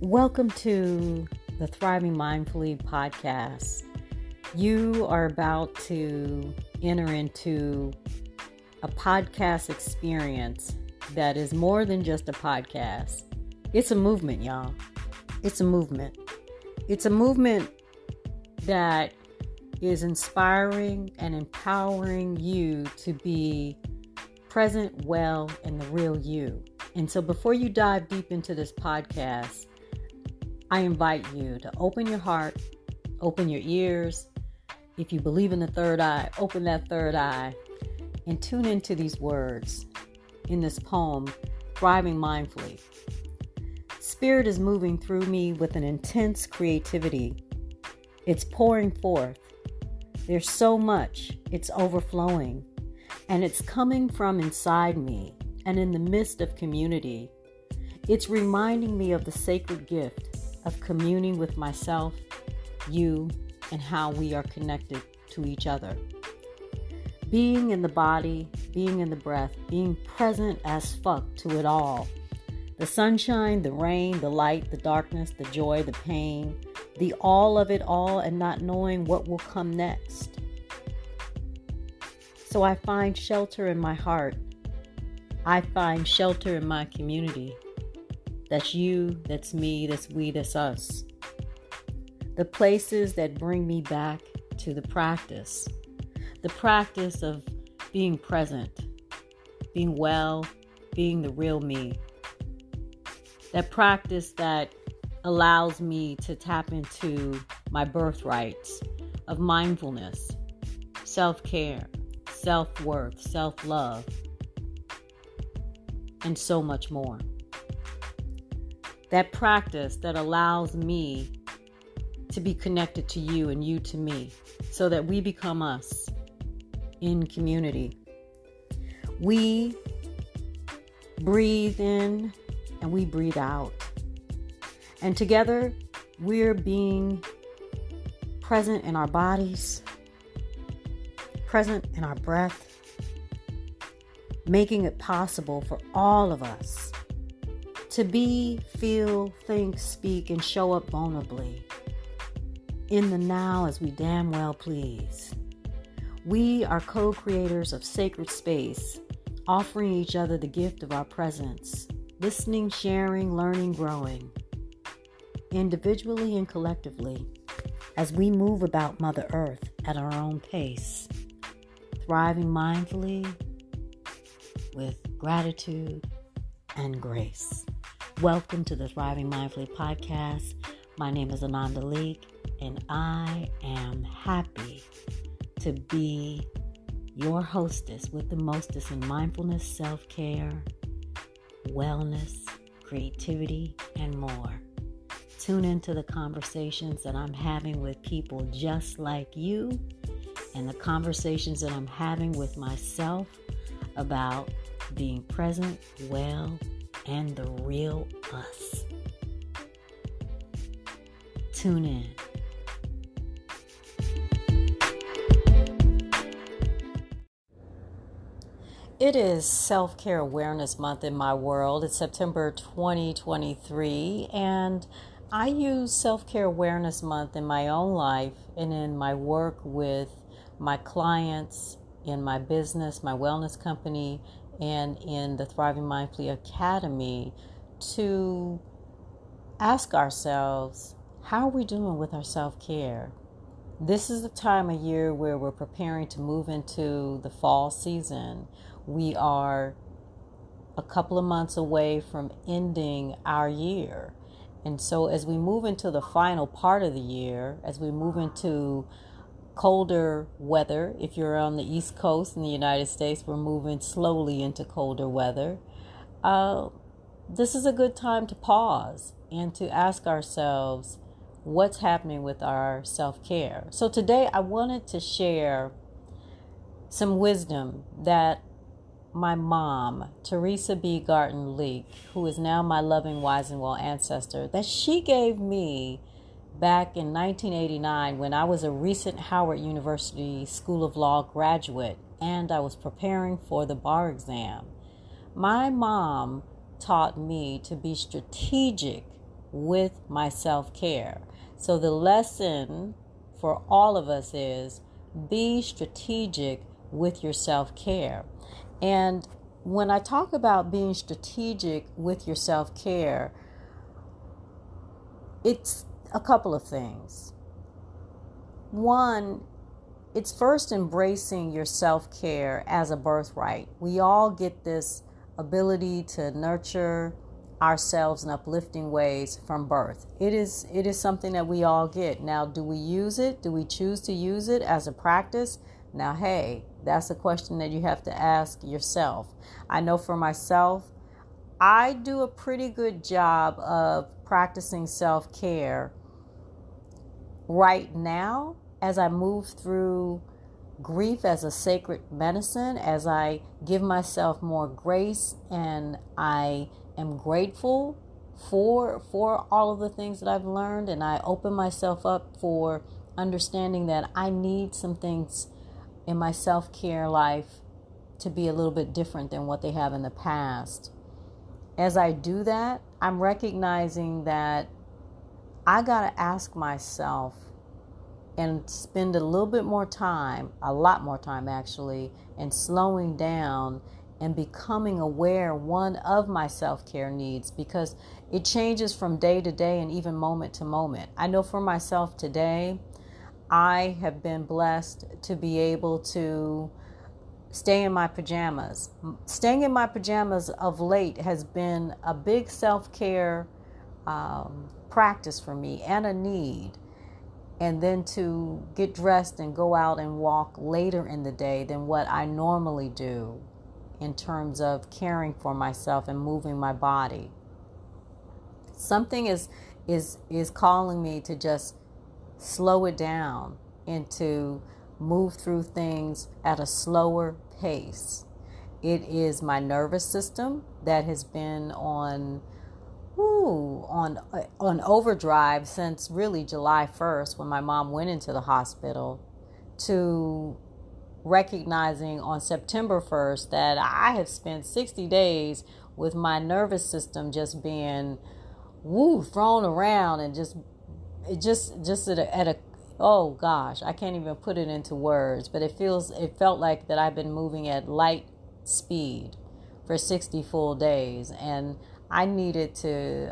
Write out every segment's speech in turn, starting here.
Welcome to the Thriving Mindfully podcast. You are about to enter into a podcast experience that is more than just a podcast. It's a movement, y'all. It's a movement. It's a movement that is inspiring and empowering you to be present, well, and the real you. And so before you dive deep into this podcast, I invite you to open your heart, open your ears. If you believe in the third eye, open that third eye and tune into these words in this poem, Thriving Mindfully. Spirit is moving through me with an intense creativity. It's pouring forth. There's so much. It's overflowing. And it's coming from inside me and in the midst of community. It's reminding me of the sacred gift of communing with myself, you, and how we are connected to each other. Being in the body, being in the breath, being present as fuck to it all. The sunshine, the rain, the light, the darkness, the joy, the pain, the all of it all, and not knowing what will come next. So I find shelter in my heart. I find shelter in my community. That's you, that's me, that's we, that's us. The places that bring me back to the practice of being present, being well, being the real me. That practice that allows me to tap into my birthrights of mindfulness, self-care, self-worth, self-love, and so much more. That practice that allows me to be connected to you and you to me so that we become us in community. We breathe in and we breathe out. And together we're being present in our bodies, present in our breath, making it possible for all of us to be, feel, think, speak, and show up vulnerably in the now as we damn well please. We are co-creators of sacred space, offering each other the gift of our presence, listening, sharing, learning, growing, individually and collectively, as we move about Mother Earth at our own pace, thriving mindfully with gratitude and grace. Welcome to the Thriving Mindfully podcast. My name is Ananda Leeke, and I am happy to be your hostess with the mostest in mindfulness, self-care, wellness, creativity, and more. Tune into the conversations that I'm having with people just like you and the conversations that I'm having with myself about being present, well, and the real us. Tune in. It is Self-Care Awareness Month in my world. It's September 2023, and I use Self-Care Awareness Month in my own life and in my work with my clients, in my business, my wellness company, and in the Thriving Mindfully Academy to ask ourselves, how are we doing with our self-care? This is the time of year where we're preparing to move into the fall season. We are a couple of months away from ending our year. And so as we move into the final part of the year, as we move into colder weather, if you're on the East Coast in the United States, we're moving slowly into colder weather. This is a good time to pause and to ask ourselves what's happening with our self-care. So today I wanted to share some wisdom that my mom, Theresa B. Gartin Leeke, who is now my loving, wise, and well ancestor, that she gave me back in 1989 when I was a recent Howard University School of Law graduate and I was preparing for the bar exam. My mom taught me to be strategic with my self-care. So the lesson for all of us is be strategic with your self-care. And when I talk about being strategic with your self-care, it's a couple of things. One, it's first embracing your self-care as a birthright. We all get this ability to nurture ourselves in uplifting ways from birth. It is something that we all get. Now, do we use it? Do we choose to use it as a practice? Now, hey, that's a question that you have to ask yourself. I know for myself, I do a pretty good job of practicing self-care right now as I move through grief as a sacred medicine, as I give myself more grace, and I am grateful for all of the things that I've learned, and I open myself up for understanding that I need some things in my self-care life to be a little bit different than what they have in the past. As I do that, I'm recognizing that I got to ask myself and spend a little bit more time, a lot more time actually, and slowing down and becoming aware, one, of my self-care needs, because it changes from day to day and even moment to moment. I know for myself today, I have been blessed to be able to stay in my pajamas. Staying in my pajamas of late has been a big self-care practice for me and a need. And then to get dressed and go out and walk later in the day than what I normally do in terms of caring for myself and moving my body. Something is calling me to just slow it down and to move through things at a slower pace. It is my nervous system that has been on overdrive since really July 1st, when my mom went into the hospital, to recognizing on September 1st that I have spent 60 days with my nervous system just being thrown around, and just at a oh gosh, I can't even put it into words, but it felt like that I've been moving at light speed for 60 full days. And I needed to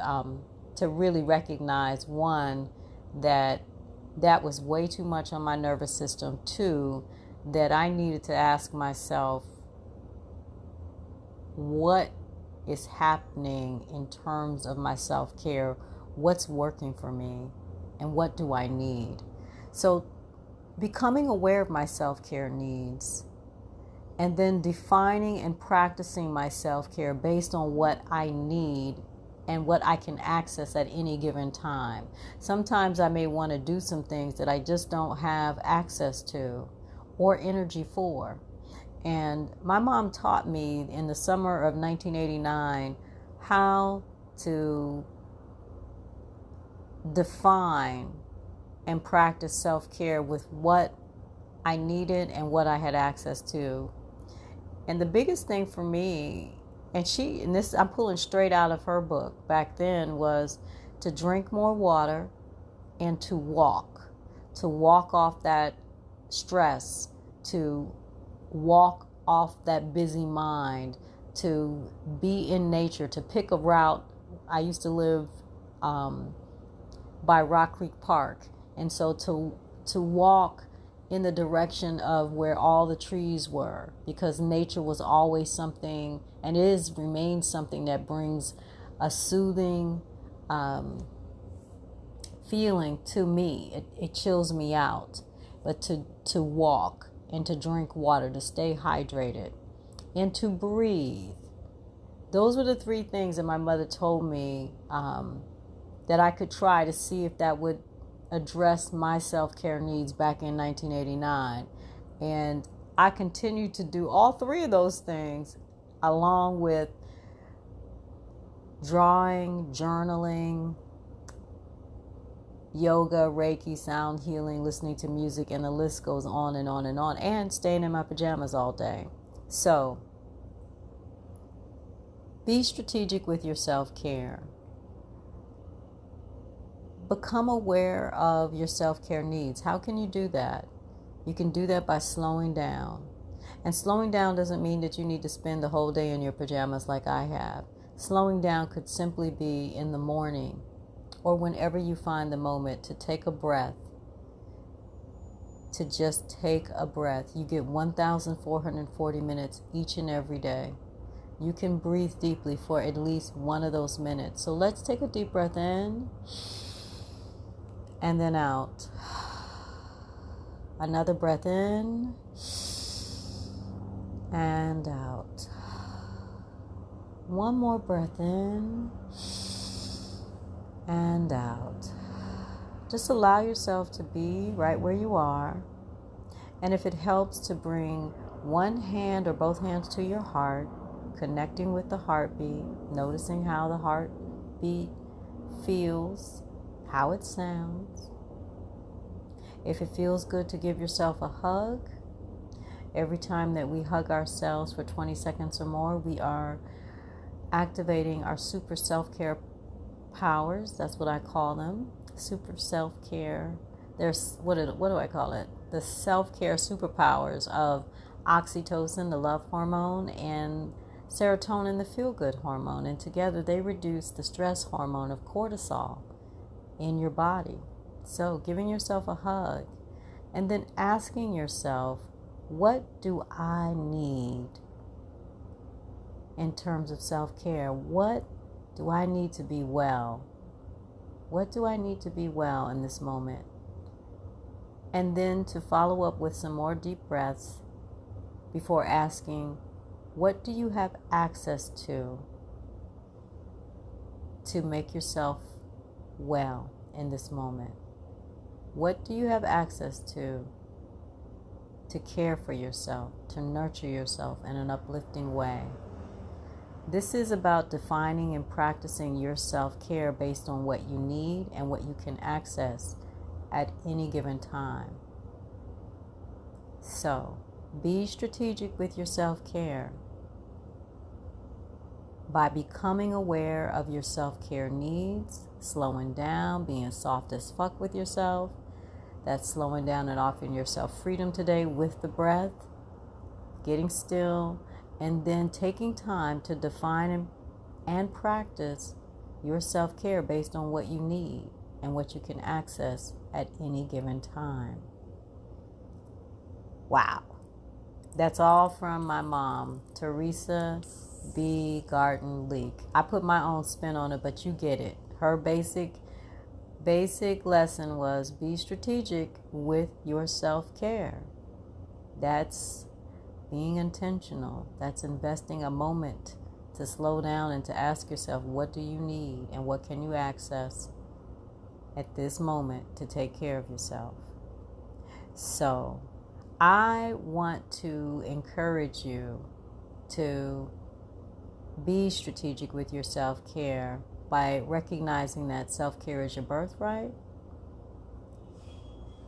really recognize, one, that was way too much on my nervous system. Two, that I needed to ask myself, what is happening in terms of my self-care? What's working for me? And what do I need? So becoming aware of my self-care needs, and then defining and practicing my self-care based on what I need and what I can access at any given time. Sometimes I may want to do some things that I just don't have access to or energy for. And my mom taught me in the summer of 1989 how to define and practice self-care with what I needed and what I had access to. And the biggest thing for me, and this I'm pulling straight out of her book back then, was to drink more water and to walk off that stress, to walk off that busy mind, to be in nature, to pick a route. I used to live by Rock Creek Park, and so to walk in the direction of where all the trees were, because nature was always something, and remains something, that brings a soothing feeling to me. It chills me out. But to walk and to drink water, to stay hydrated, and to breathe. Those were the three things that my mother told me that I could try to see if that would address my self-care needs back in 1989. And I continued to do all three of those things, along with drawing, journaling, yoga, Reiki, sound healing, listening to music, and the list goes on and on and on, and staying in my pajamas all day. So be strategic with your self-care. become aware of your self-care needs. How can you do that? You can do that by slowing down. And slowing down doesn't mean that you need to spend the whole day in your pajamas like I have. Slowing down could simply be in the morning or whenever you find the moment to take a breath. To just take a breath. You get 1,440 minutes each and every day. You can breathe deeply for at least one of those minutes. So let's take a deep breath in and then out. Another breath in and out. One more breath in and out. Just allow yourself to be right where you are. And if it helps, to bring one hand or both hands to your heart, connecting with the heartbeat, noticing how the heartbeat feels, how it sounds. If it feels good to give yourself a hug, every time that we hug ourselves for 20 seconds or more, we are activating our super self-care powers. That's what I call them. Super self-care. There's, what do I call it? The self-care superpowers of oxytocin, the love hormone, and serotonin, the feel-good hormone. And together they reduce the stress hormone of cortisol in your body. So giving yourself a hug and then asking yourself, what do I need in terms of self-care? What do I need to be well? What do I need to be well in this moment? And then to follow up with some more deep breaths before asking, what do you have access to make yourself well in this moment? What do you have access to care for yourself, to nurture yourself in an uplifting way? This is about defining and practicing your self-care based on what you need and what you can access at any given time. So, be strategic with your self-care by becoming aware of your self-care needs, slowing down, being soft as fuck with yourself. That's slowing down and offering yourself freedom today with the breath, getting still, and then taking time to define and practice your self-care based on what you need and what you can access at any given time. Wow. That's all from my mom, Theresa B. Gartin Leeke. I put my own spin on it, but you get it. Her basic lesson was be strategic with your self-care. That's being intentional. That's investing a moment to slow down and to ask yourself, what do you need and what can you access at this moment to take care of yourself? So I want to encourage you to be strategic with your self-care by recognizing that self-care is your birthright,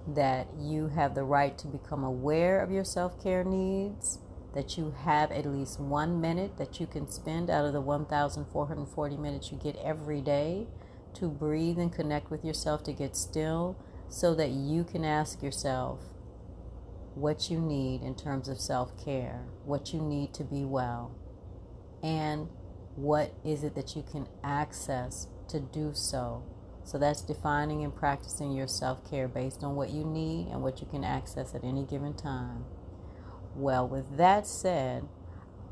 that you have the right to become aware of your self-care needs, that you have at least 1 minute that you can spend out of the 1,440 minutes you get every day to breathe and connect with yourself, to get still, so that you can ask yourself what you need in terms of self-care, what you need to be well, and what is it that you can access to do so. So that's defining and practicing your self-care based on what you need and what you can access at any given time. Well, with that said,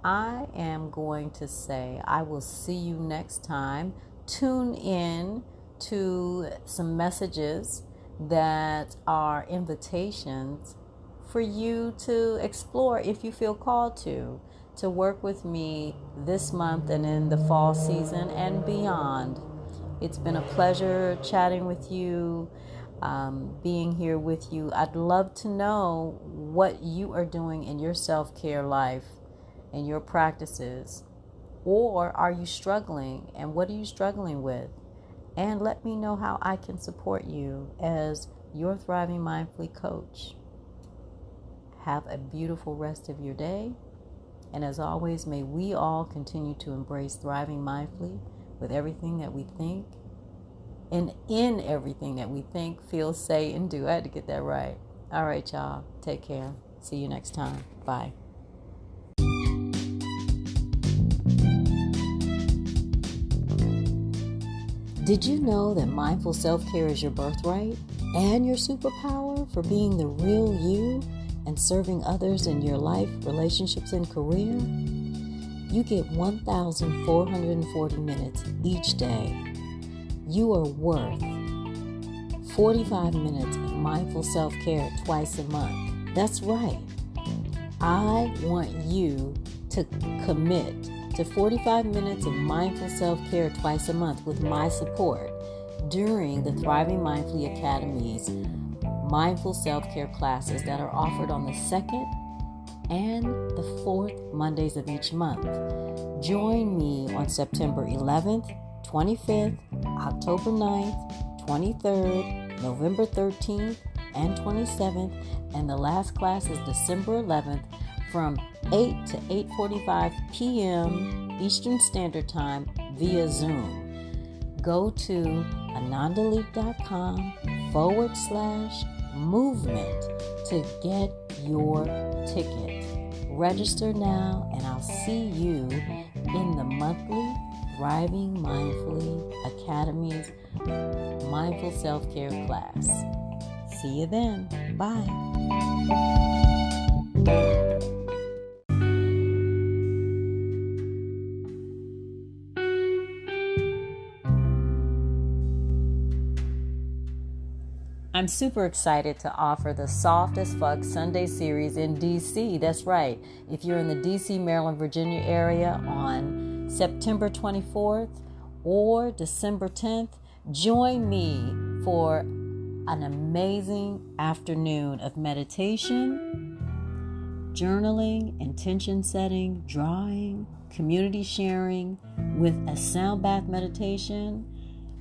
I am going to say I will see you next time. Tune in to some messages that are invitations for you to explore if you feel called to work with me this month and in the fall season and beyond. It's been a pleasure chatting with you, being here with you. I'd love to know what you are doing in your self-care life and your practices. Or are you struggling, and what are you struggling with? And let me know how I can support you as your Thriving Mindfully coach. Have a beautiful rest of your day. And as always, may we all continue to embrace thriving mindfully with everything that we think, and in everything that we think, feel, say, and do. I had to get that right. All right, y'all. Take care. See you next time. Bye. Did you know that mindful self-care is your birthright and your superpower for being the real you and serving others in your life, relationships, and career? You get 1,440 minutes each day. You are worth 45 minutes of mindful self-care twice a month. That's right. I want you to commit to 45 minutes of mindful self-care twice a month with my support during the Thriving Mindfully Academy's mindful self-care classes that are offered on the second and the fourth Mondays of each month. Join me on September 11th, 25th, October 9th, 23rd, November 13th, and 27th, and the last class is December 11th from 8 to 8:45 p.m. Eastern Standard Time via Zoom. Go to AnandaLeeke.com/movement to get your ticket. Register now, and I'll see you in the monthly Thriving Mindfully Academy's Mindful Self-Care class. See you then. Bye. I'm super excited to offer the Soft as Fuck Sunday series in DC. That's right. If you're in the DC, Maryland, Virginia area on September 24th or December 10th, join me for an amazing afternoon of meditation, journaling, intention setting, drawing, community sharing with a sound bath meditation,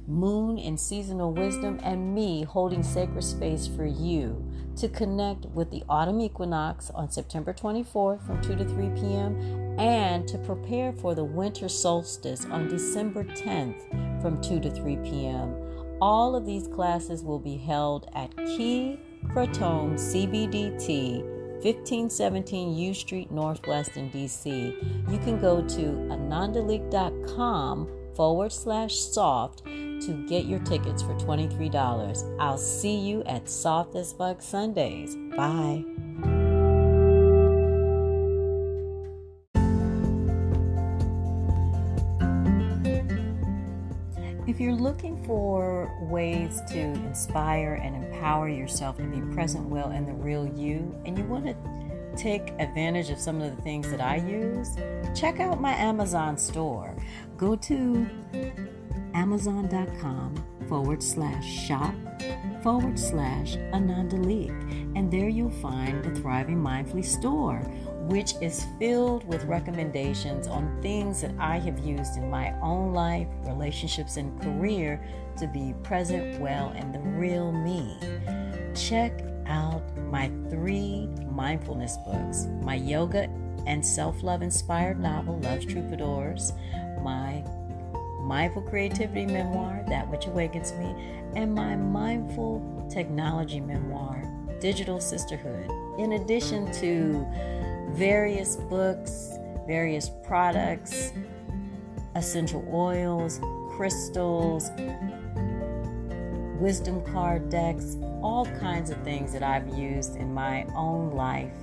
moon and seasonal wisdom, and me holding sacred space for you to connect with the autumn equinox on September 24th from 2 to 3 p.m. and to prepare for the winter solstice on December 10th from 2 to 3 p.m. All of these classes will be held at Key Kratom CBDT, 1517 U Street Northwest in DC. You can go to AnandaLeeke.com/soft to get your tickets for $23. I'll see you at Soft as Fuck Sundays. Bye. If you're looking for ways to inspire and empower yourself to be present well in the real you, and you want to take advantage of some of the things that I use, check out my Amazon store. Go to Amazon.com/shop/Ananda Leeke, and there you'll find the Thriving Mindfully store, which is filled with recommendations on things that I have used in my own life, relationships, and career to be present well in the real me. Check out my 3 mindfulness books, my yoga and self-love inspired novel, Love's Troubadours, my mindful creativity memoir, That Which Awakens Me, and my mindful technology memoir, Digital Sisterhood, in addition to various books, various products, essential oils, crystals, wisdom card decks, all kinds of things that I've used in my own life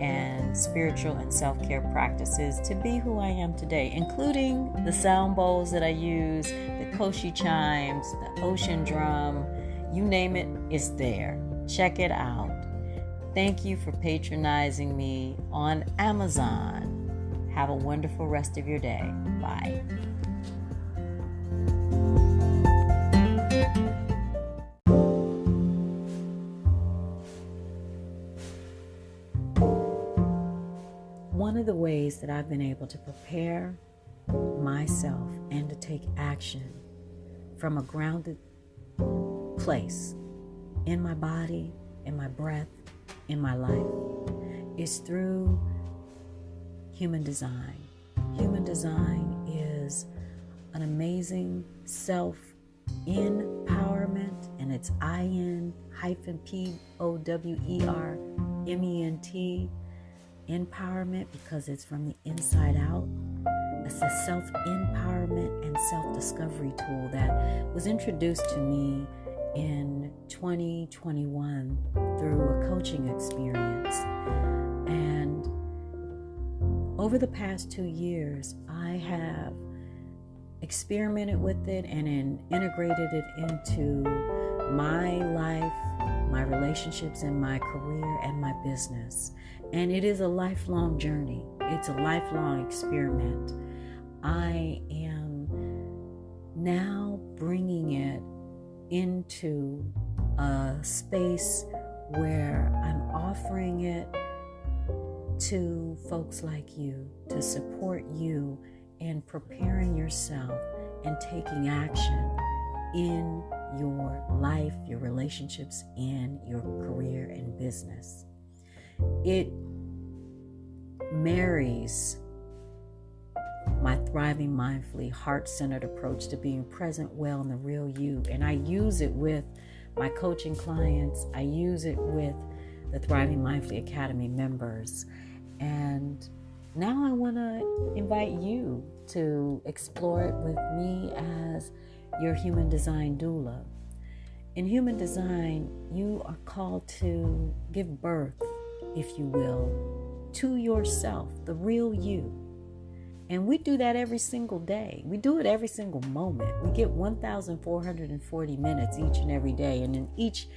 and spiritual and self-care practices to be who I am today, including the sound bowls that I use, the koshi chimes, the ocean drum, you name it, it's there. Check it out. Thank you for patronizing me on Amazon. Have a wonderful rest of your day. Bye. One of the ways that I've been able to prepare myself and to take action from a grounded place in my body, in my breath, in my life is through human design. Human design is an amazing Empowerment, and it's IN-POWERMENT, empowerment, because it's from the inside out. It's a self-empowerment and self-discovery tool that was introduced to me in 2021 through a coaching experience. And over the past 2 years, I have experimented with it and integrated it into my life, my relationships, and my career and my business. And it is a lifelong journey. It's a lifelong experiment. I am now bringing it into a space where I'm offering it to folks like you to support you in preparing yourself and taking action in your life, your relationships, and your career and business. It marries my Thriving Mindfully, heart-centered approach to being present well in the real you. And I use it with my coaching clients. I use it with the Thriving Mindfully Academy members. And now I want to invite you to explore it with me as your human design doula. In human design, you are called to give birth, if you will, to yourself, the real you. And we do that every single day. We do it every single moment. We get 1,440 minutes each and every day. And in each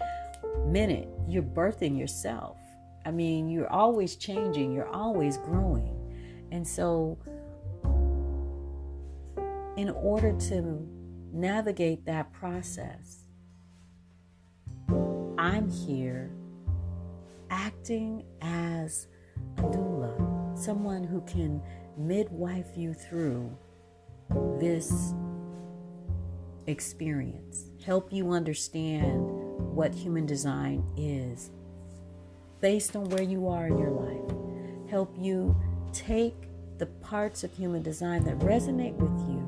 minute, you're birthing yourself. I mean, you're always changing. You're always growing. And so in order to navigate that process, I'm here acting as a doula, someone who can midwife you through this experience, help you understand what human design is based on where you are in your life, help you take the parts of human design that resonate with you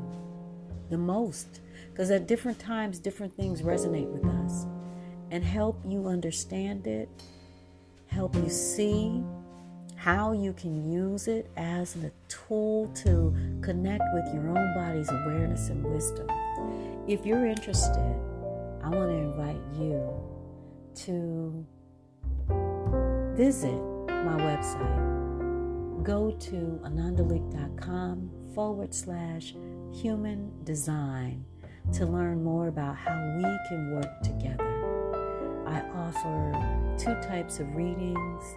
the most, because at different times, different things resonate with us, and help you understand it, help you see how you can use it as a tool to connect with your own body's awareness and wisdom. If you're interested, I want to invite you to visit my website. Go to anandaleeke.com/human design to learn more about how we can work together. I offer 2 types of readings.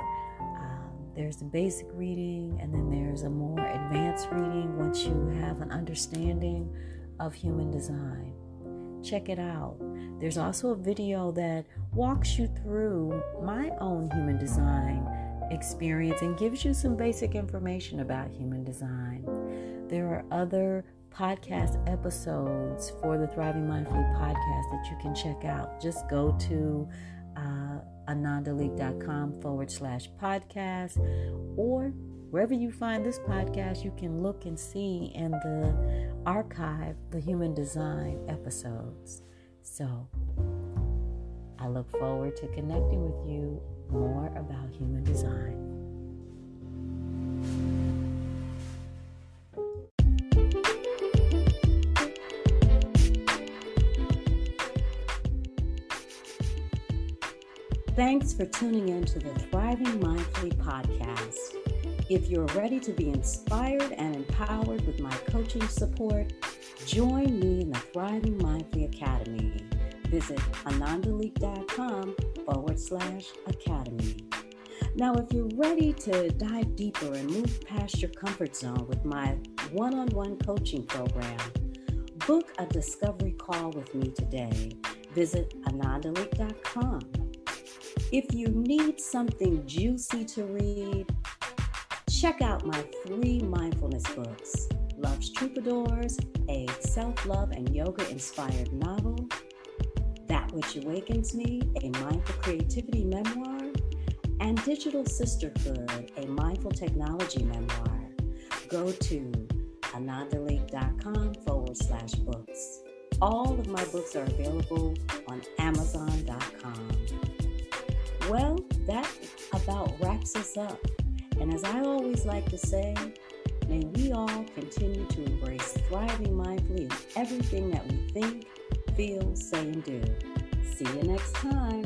There's a basic reading, and then there's a more advanced reading once you have an understanding of human design. Check it out. There's also a video that walks you through my own human design experience and gives you some basic information about human design. There are other podcast episodes for the Thriving Mindfully podcast that you can check out. Just go to anandaleeke.com/podcast, or wherever you find this podcast, you can look and see in the archive the human design episodes. So I look forward to connecting with you more about human design. Thanks for tuning in to the Thriving Mindfully podcast. If you're ready to be inspired and empowered with my coaching support, join me in the Thriving Mindfully Academy. Visit anandaleeke.com/academy. Now, if you're ready to dive deeper and move past your comfort zone with my one-on-one coaching program, book a discovery call with me today. Visit anandaleeke.com. If you need something juicy to read, check out my 3 mindfulness books: Love's Troubadours, a self-love and yoga-inspired novel; That Which Awakens Me, a mindful creativity memoir; and Digital Sisterhood, a mindful technology memoir. Go to anandaleeke.com/books. All of my books are available on Amazon.com. Well, that about wraps us up. And as I always like to say, may we all continue to embrace thriving mindfully in everything that we think, feel, say, and do. See you next time.